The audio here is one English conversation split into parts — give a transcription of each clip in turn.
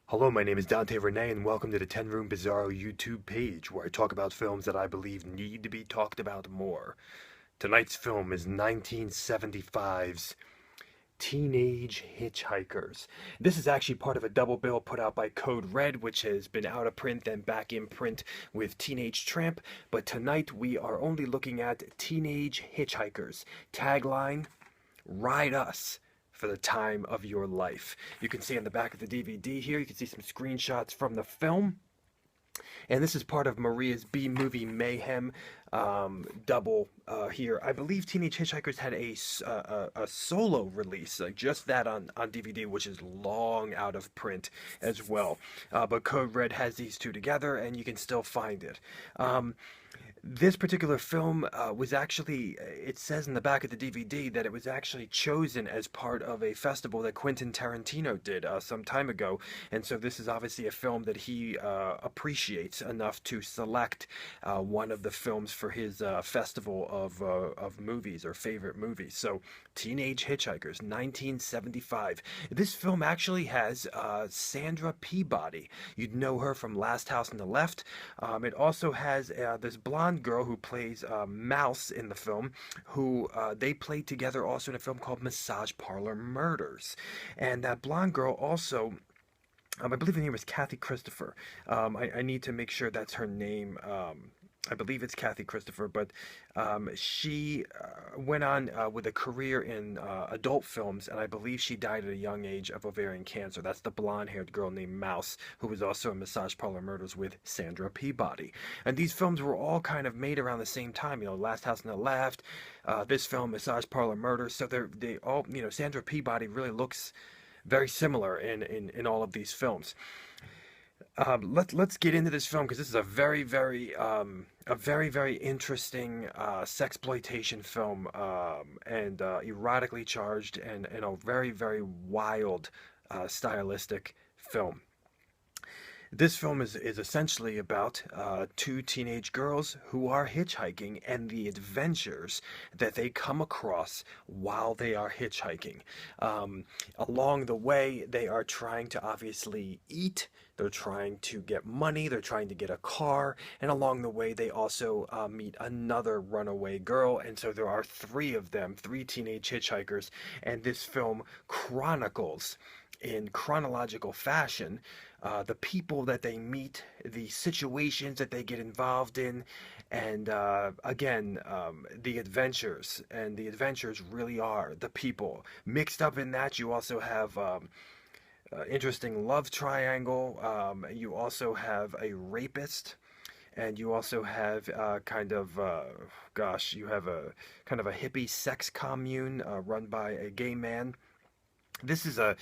Hello, my name is Dante Renee, and welcome to the 10 Room Bizarro YouTube page, where I talk about films that I believe need to be talked about more. Tonight's film is 1975's Teenage Hitchhikers. This is actually part of a double bill put out by Code Red, which has been out of print and back in print with Teenage Tramp, but tonight we are only looking at Teenage Hitchhikers. Tagline: Ride Us for the time of your life. You can see on the back of the DVD here, you can see some screenshots from the film. And this is part of Maria's B-Movie Mayhem double here. I believe Teenage Hitchhikers had a solo release, like just that on DVD, which is long out of print as well. But Code Red has these two together, and you can still find it. This particular film was actually, it says in the back of the DVD that it was actually chosen as part of a festival that Quentin Tarantino did some time ago. And so this is obviously a film that he appreciates enough to select one of the films for his festival of movies or favorite movies. So Teenage Hitchhikers, 1975. This film actually has Sandra Peabody. You'd know her from Last House on the Left. It also has this blonde girl who plays Mouse in the film, who they played together also in a film called Massage Parlor Murders. And that blonde girl also, I believe her name was Kathy Christopher. I need to make sure that's her name. I believe it's Kathy Christopher, but she went on with a career in adult films, and I believe she died at a young age of ovarian cancer. That's the blonde-haired girl named Mouse, who was also in Massage Parlor Murders with Sandra Peabody. And these films were all kind of made around the same time. You know, Last House on the Left, this film, Massage Parlor Murders. So they all, you know, Sandra Peabody really looks very similar in all of these films. Let's get into this film because this is a very interesting sexploitation film, and erotically charged, and a very wild stylistic film. This film is essentially about two teenage girls who are hitchhiking and the adventures that they come across while they are hitchhiking. Along the way, they are trying to obviously eat, they're trying to get money, they're trying to get a car, and along the way, they also meet another runaway girl. And so there are three of them, three teenage hitchhikers, and this film chronicles in chronological fashion the people that they meet, the situations that they get involved in, and the adventures. And the adventures really are the people. Mixed up in that, you also have interesting love triangle. You also have a rapist. And you also have you have a kind of a hippie sex commune run by a gay man. This is a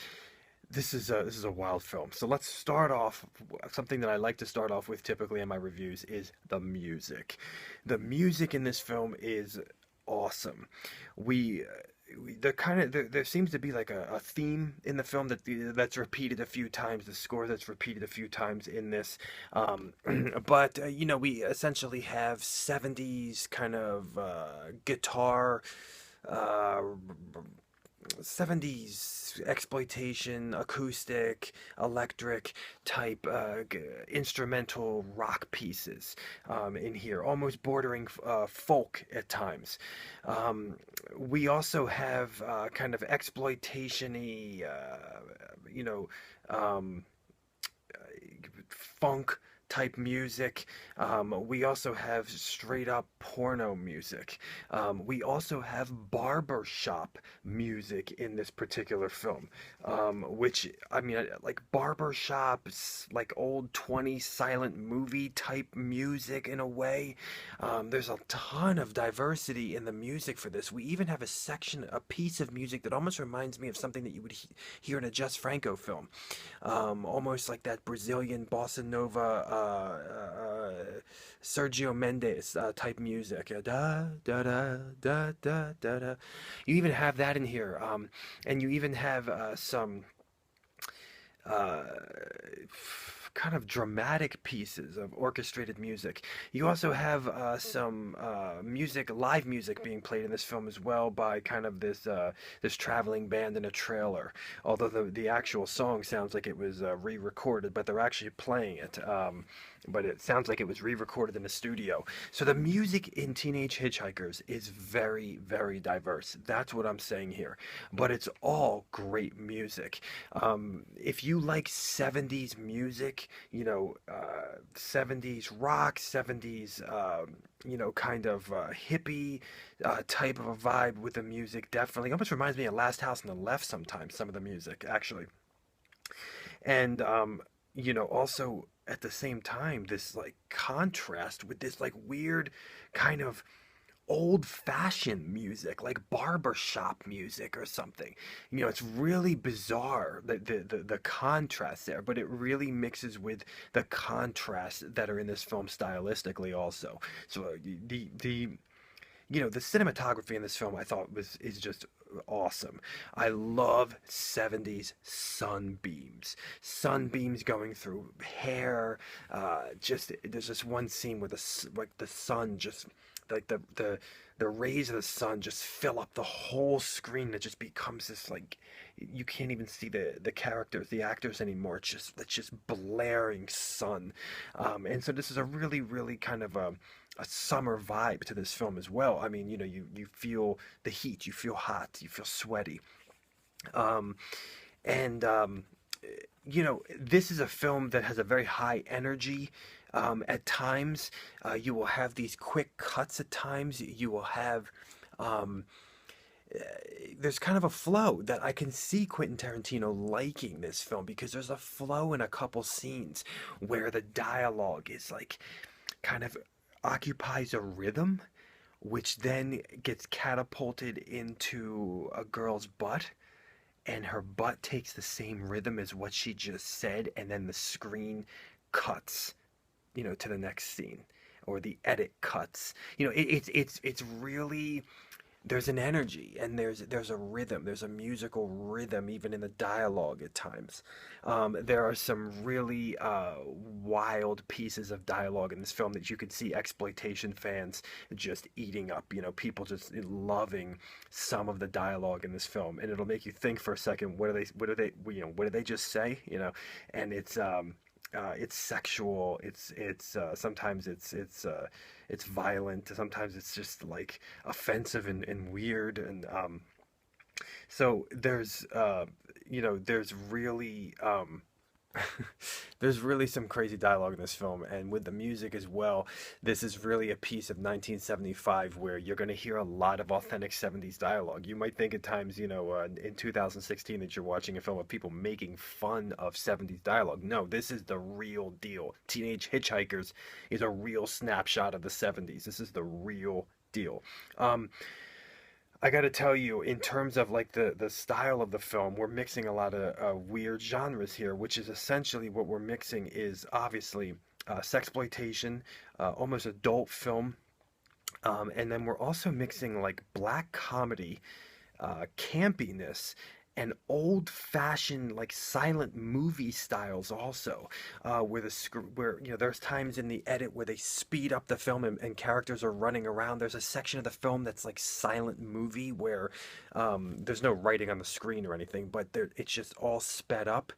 this is a wild film. So let's start off. Something that I like to start off with typically in my reviews is the music. The music in this film is awesome. We there seems to be like a theme in the film that's repeated a few times. The score that's repeated a few times in this, but you know, we essentially have 70s kind of guitar. Uh, 70s exploitation, acoustic, electric type instrumental rock pieces in here, almost bordering folk at times. We also have kind of exploitation-y, you know, um, funk type music. We also have straight up porno music. We also have barbershop music in this particular film, which, I mean, like barbershops, like old 20 silent movie type music in a way. There's a ton of diversity in the music for this. We even have a piece of music that almost reminds me of something that you would hear in a Jess Franco film. Almost like that Brazilian bossa nova, Sergio Mendes type music. Da da da da da da da. You even have that in here, and you even have some uh, kind of dramatic pieces of orchestrated music. You also have some live music being played in this film as well by kind of this traveling band in a trailer. Although the actual song sounds like it was re-recorded, but they're actually playing it. But it sounds like it was re-recorded in a studio. So the music in Teenage Hitchhikers is very, very diverse. That's what I'm saying here. But it's all great music. If you like 70s music, 70s rock, 70s, kind of hippie type of a vibe with the music, definitely. Almost reminds me of Last House on the Left sometimes, some of the music, actually. And also at the same time, this like contrast with this like weird kind of old-fashioned music, like barbershop music or something. It's really bizarre the contrast there, but it really mixes with the contrasts that are in this film stylistically also. So the cinematography in this film I thought is just awesome. I love 70s sunbeams. Sunbeams going through hair. Just there's this one scene where like the sun just like the rays of the sun just fill up the whole screen. It just becomes this like you can't even see the characters, the actors anymore. It's just blaring sun, and so this is a really really kind of a summer vibe to this film as well. I mean, you feel the heat, you feel hot, you feel sweaty, um, and this is a film that has a very high energy. At times, you will have these quick cuts. At times, you will have. Um, there's kind of a flow that I can see Quentin Tarantino liking this film because there's a flow in a couple scenes where the dialogue is like kind of occupies a rhythm, which then gets catapulted into a girl's butt, and her butt takes the same rhythm as what she just said, and then the screen cuts, to the next scene, or the edit cuts. It's really there's an energy and there's a rhythm, there's a musical rhythm even in the dialogue at times. There are some really wild pieces of dialogue in this film that you could see exploitation fans just eating up, people just loving some of the dialogue in this film, and it'll make you think for a second, what did they just say, and it's sexual. It's sometimes it's violent. Sometimes it's just like offensive and weird. And so there's really there's really some crazy dialogue in this film, and with the music as well. This is really a piece of 1975 where you're going to hear a lot of authentic 70s dialogue. You might think at times, in 2016 that you're watching a film of people making fun of 70s dialogue. No, this is the real deal. Teenage Hitchhikers is a real snapshot of the 70s. This is the real deal. I got to tell you, in terms of like the style of the film, we're mixing a lot of weird genres here, which is essentially what we're mixing is obviously sexploitation, almost adult film, and then we're also mixing like black comedy, campiness, and old-fashioned like silent movie styles also, where there's times in the edit where they speed up the film and characters are running around. There's a section of the film that's like silent movie where there's no writing on the screen or anything, but it's just all sped up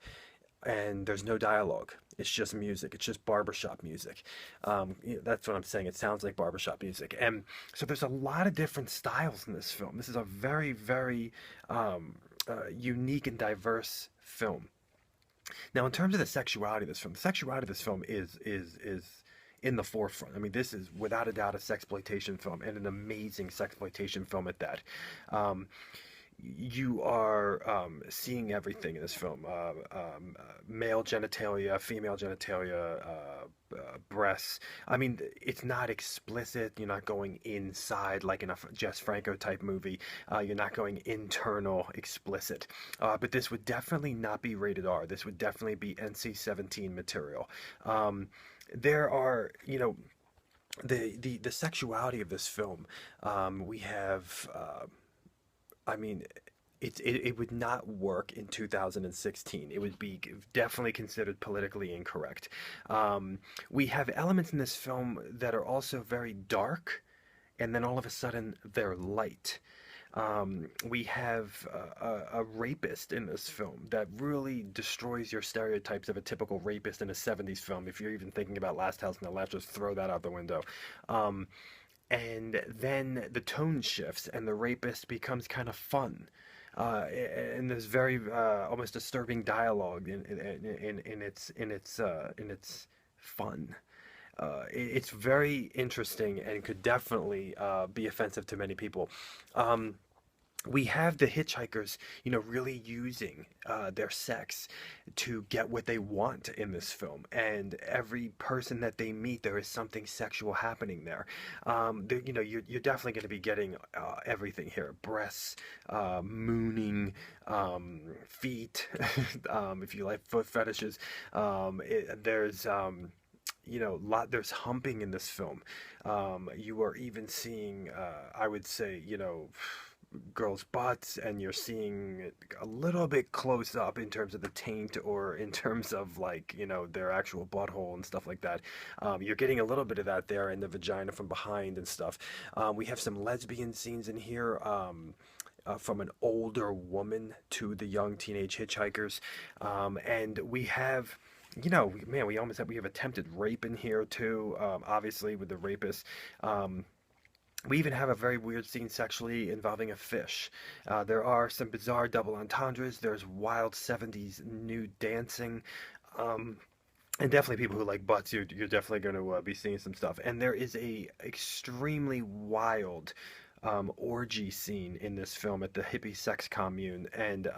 and there's no dialogue. It's just music. It's just barbershop music. That's what I'm saying. It sounds like barbershop music. And so there's a lot of different styles in this film. This is a very, very unique and diverse film. Now, in terms of the sexuality of this film, the sexuality of this film is in the forefront. I mean, this is without a doubt a sexploitation film, and an amazing sexploitation film at that. Um, you are seeing everything in this film: male genitalia, female genitalia, breasts. I mean, it's not explicit. You're not going inside like in a Jess Franco type movie. You're not going internal explicit. But this would definitely not be rated R. This would definitely be NC-17 material. There are, the sexuality of this film. We have. I mean, it would not work in 2016. It would be definitely considered politically incorrect. We have elements in this film that are also very dark, and then all of a sudden they're light. We have a rapist in this film that really destroys your stereotypes of a typical rapist in a 70s film. If you're even thinking about Last House on the Left, just throw that out the window. Um, and then the tone shifts, and the rapist becomes kind of fun. And there's very almost disturbing dialogue in its fun. It's very interesting and could definitely be offensive to many people. Um, we have the hitchhikers, really using their sex to get what they want in this film. And every person that they meet, there is something sexual happening there. You're definitely going to be getting everything here: breasts, mooning, feet, if you like foot fetishes. There's humping in this film. You are even seeing, I would say, girls' butts, and you're seeing it a little bit close up in terms of the taint, or in terms of, like, their actual butthole and stuff like that. You're getting a little bit of that there, in the vagina from behind and stuff. We have some lesbian scenes in here. From an older woman to the young teenage hitchhikers. And we have, man, we have attempted rape in here too, obviously with the rapist. We even have a very weird scene sexually involving a fish. There are some bizarre double entendres. There's wild 70s nude dancing. Um, and definitely people who like butts, you're definitely going to be seeing some stuff. And there is a extremely wild orgy scene in this film at the hippie sex commune. And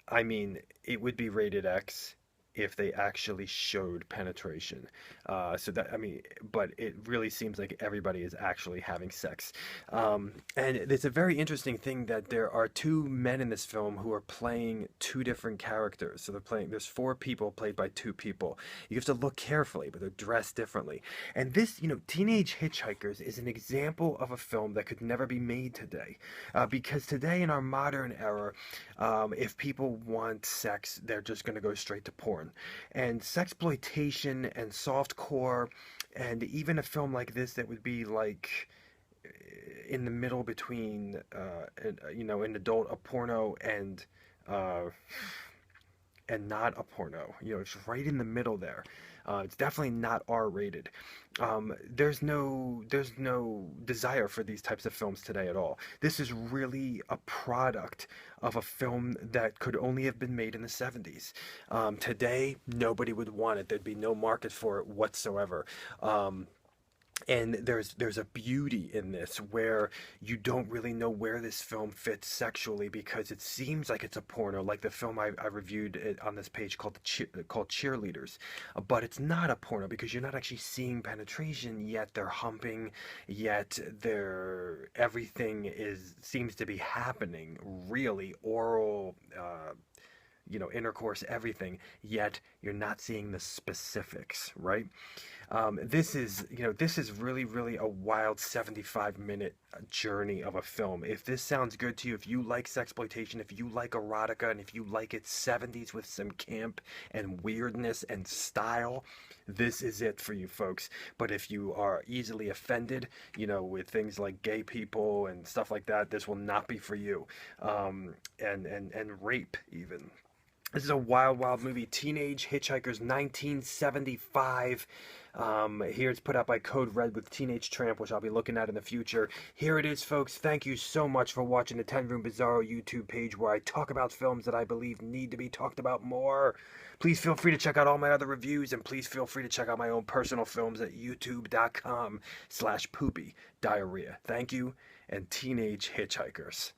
I mean, it would be rated X if they actually showed penetration. But it really seems like everybody is actually having sex. And it's a very interesting thing that there are two men in this film who are playing two different characters. So there's four people played by two people. You have to look carefully, but they're dressed differently. And this, Teenage Hitchhikers is an example of a film that could never be made today. Because today, in our modern era, if people want sex, they're just going to go straight to porn. And sexploitation and softcore, and even a film like this that would be like in the middle between, an adult, a porno, uh, and not a porno. It's right in the middle there. It's definitely not R-rated. There's no desire for these types of films today at all. This is really a product of a film that could only have been made in the 70s. Today, nobody would want it. There'd be no market for it whatsoever. And there's a beauty in this where you don't really know where this film fits sexually, because it seems like it's a porno, like the film I reviewed it on this page called Cheerleaders. But it's not a porno, because you're not actually seeing penetration, yet they're humping, yet everything seems to be happening, really oral, intercourse, everything, yet you're not seeing the specifics, right? This is really, really a wild 75-minute journey of a film. If this sounds good to you, if you like sexploitation, if you like erotica, and if you like it 70s with some camp and weirdness and style, this is it for you folks. But if you are easily offended, with things like gay people and stuff like that, this will not be for you. And rape even. This is a wild, wild movie. Teenage Hitchhikers, 1975. Here it's put out by Code Red with Teenage Tramp, which I'll be looking at in the future. Here it is, folks. Thank you so much for watching the 10 Room Bizarro YouTube page, where I talk about films that I believe need to be talked about more. Please feel free to check out all my other reviews, and please feel free to check out my own personal films at youtube.com/poopy diarrhea. Thank you, and Teenage Hitchhikers.